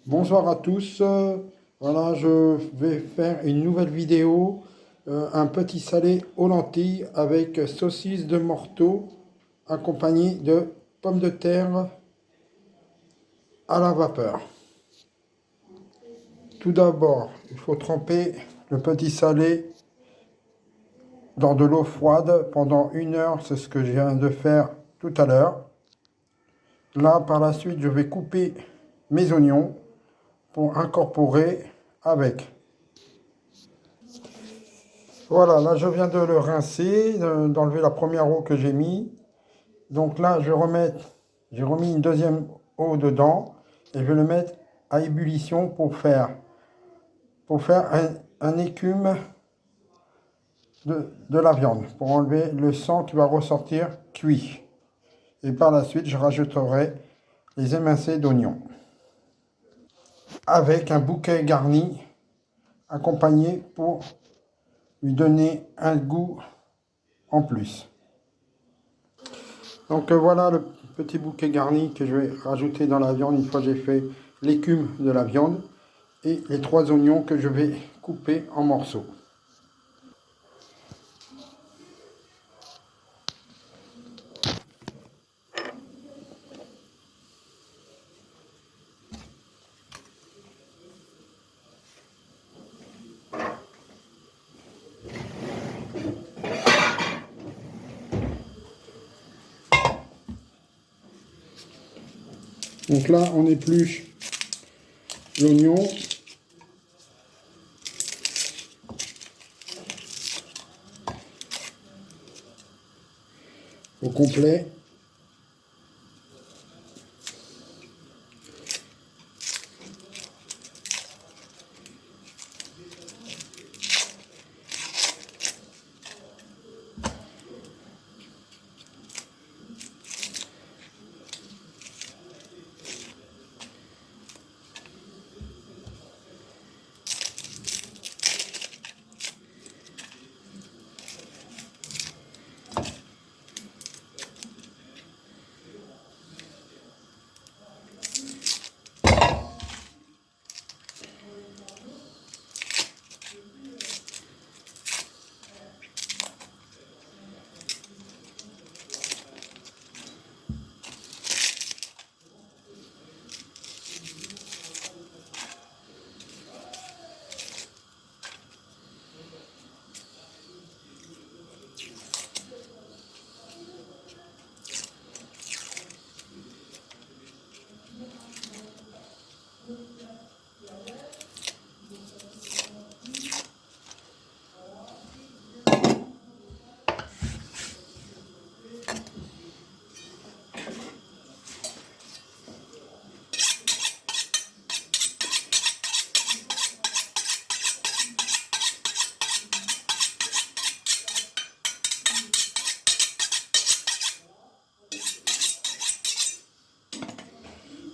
Bonsoir à tous. Voilà, je vais faire une nouvelle vidéo, un petit salé aux lentilles avec saucisse de morteau accompagné de pommes de terre à la vapeur. Tout d'abord, il faut tremper le petit salé dans de l'eau froide pendant 1 heure, c'est ce que je viens de faire tout à l'heure. Là, par la suite, je vais couper mes oignons pour incorporer avec. Voilà, là je viens de le rincer, d'enlever la première eau que j'ai mis. Donc là j'ai remis une deuxième eau dedans et je vais le mettre à ébullition pour faire un écume de la viande, pour enlever le sang qui va ressortir cuit. Et par la suite je rajouterai les émincés d'oignons avec un bouquet garni accompagné pour lui donner un goût en plus. Donc voilà le petit bouquet garni que je vais rajouter dans la viande une fois que j'ai fait l'écume de la viande et les 3 oignons que je vais couper en morceaux. Donc là on épluche l'oignon. Au complet.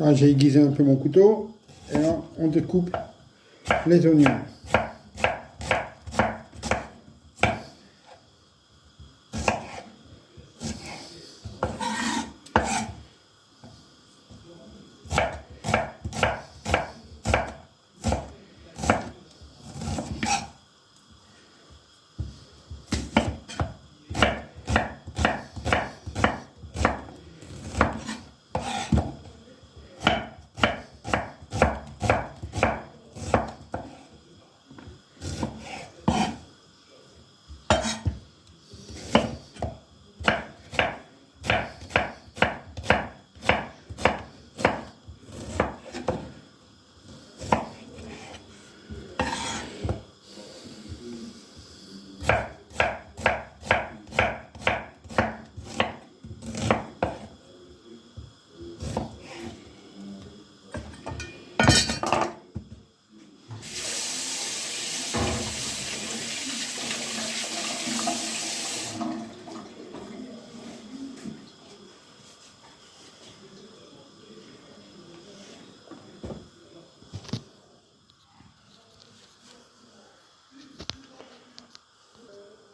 Là j'ai aiguisé un peu mon couteau et là on découpe les oignons.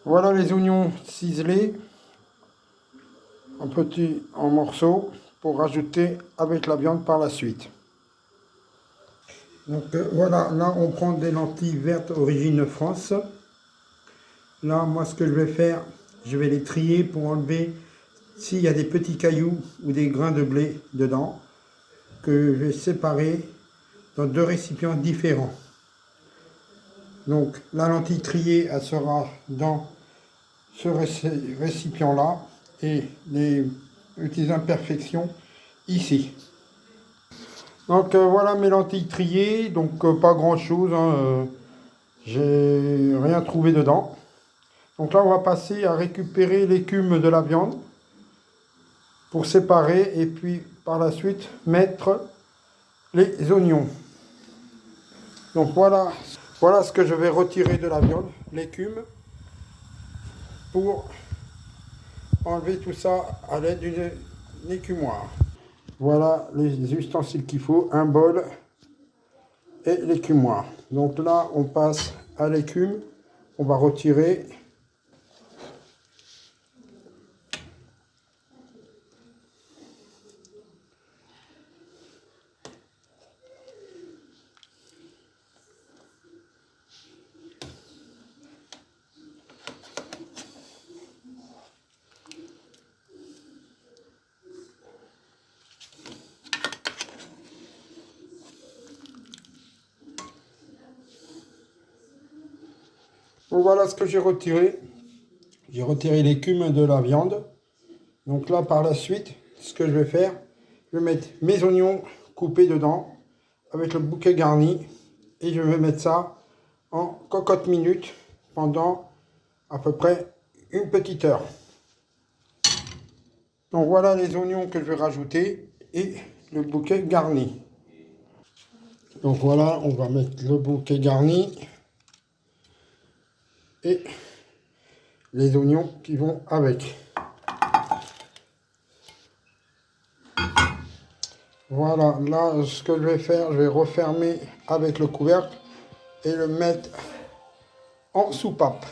Voilà les oignons ciselés en morceaux pour rajouter avec la viande par la suite. Donc voilà, là on prend des lentilles vertes origine France. Là, moi ce que je vais faire, je vais les trier pour enlever s'il y a des petits cailloux ou des grains de blé dedans, que je vais séparer dans deux récipients différents. Donc la lentille triée, elle sera dans ce récipient-là et les petites imperfections ici. Donc voilà mes lentilles triées, donc pas grand chose, hein, j'ai rien trouvé dedans. Donc là on va passer à récupérer l'écume de la viande pour séparer et puis par la suite mettre les oignons. Donc voilà ce que je vais retirer de la viande, l'écume, pour enlever tout ça à l'aide d'une écumoire. Voilà les ustensiles qu'il faut, un bol et l'écumoire. Donc là on passe à l'écume, on va retirer. Donc voilà ce que j'ai retiré. J'ai retiré l'écume de la viande. Donc là, par la suite, ce que je vais faire, je vais mettre mes oignons coupés dedans avec le bouquet garni et je vais mettre ça en cocotte minute pendant à peu près une petite heure. Donc voilà les oignons que je vais rajouter et le bouquet garni. Donc voilà, on va mettre le bouquet garni et les oignons qui vont avec. Voilà, là ce que je vais faire, je vais refermer avec le couvercle et le mettre en soupape.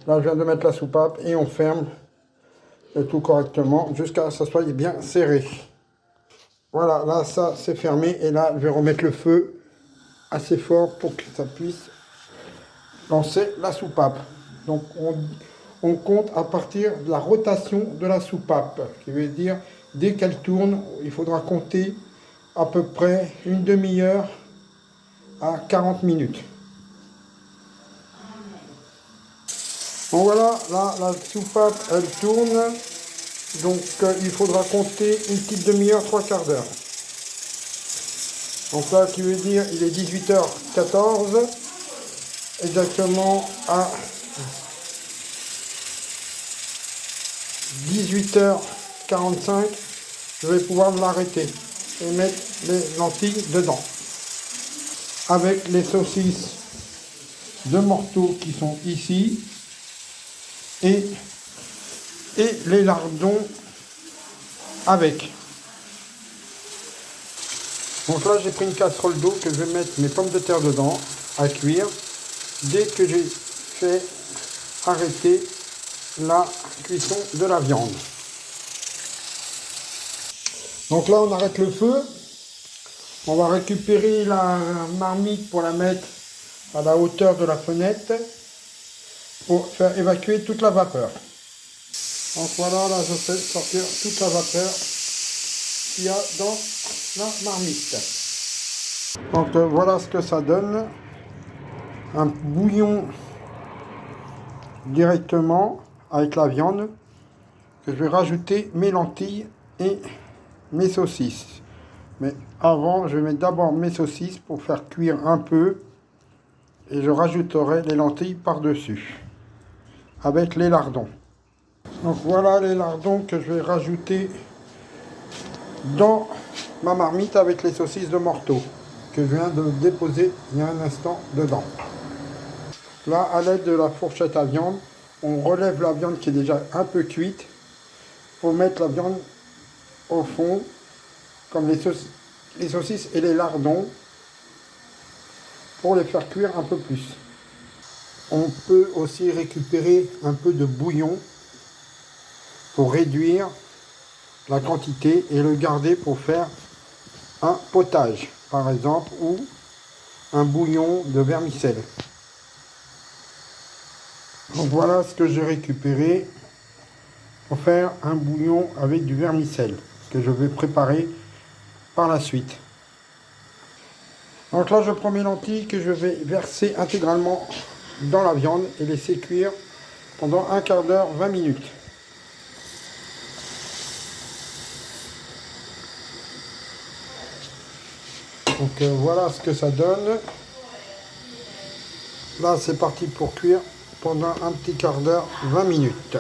Là je viens de mettre la soupape et on ferme le tout correctement jusqu'à ce que ça soit bien serré. Voilà, là ça c'est fermé et là je vais remettre le feu assez fort pour que ça puisse lancer la soupape. Donc on compte à partir de la rotation de la soupape, qui veut dire dès qu'elle tourne, il faudra compter à peu près une demi-heure à 40 minutes. Bon voilà, là la soupape elle tourne, donc il faudra compter une petite demi-heure, trois quarts d'heure. Donc là, qui veut dire il est 18h14, exactement à 18h45, je vais pouvoir l'arrêter et mettre les lentilles dedans. Avec les saucisses de morceaux qui sont ici et les lardons avec. Donc là j'ai pris une casserole d'eau que je vais mettre mes pommes de terre dedans à cuire dès que j'ai fait arrêter la cuisson de la viande. Donc là on arrête le feu, on va récupérer la marmite pour la mettre à la hauteur de la fenêtre pour faire évacuer toute la vapeur. Donc voilà, là je fais sortir toute la vapeur qu'il y a dans la marmite. Donc voilà ce que ça donne, un bouillon directement avec la viande que je vais rajouter mes lentilles et mes saucisses. Mais avant, je vais mettre d'abord mes saucisses pour faire cuire un peu et je rajouterai les lentilles par-dessus avec les lardons. Donc voilà les lardons que je vais rajouter dans ma marmite avec les saucisses de morteau que je viens de déposer il y a un instant dedans. Là, à l'aide de la fourchette à viande, on relève la viande qui est déjà un peu cuite pour mettre la viande au fond, comme les saucisses et les lardons, pour les faire cuire un peu plus. On peut aussi récupérer un peu de bouillon pour réduire la quantité et le garder pour faire un potage, par exemple, ou un bouillon de vermicelle. Donc voilà ce que j'ai récupéré pour faire un bouillon avec du vermicelle que je vais préparer par la suite. Donc là je prends mes lentilles que je vais verser intégralement dans la viande et laisser cuire pendant un quart d'heure, 20 minutes. Donc voilà ce que ça donne. Là c'est parti pour cuire pendant un petit quart d'heure, 20 minutes.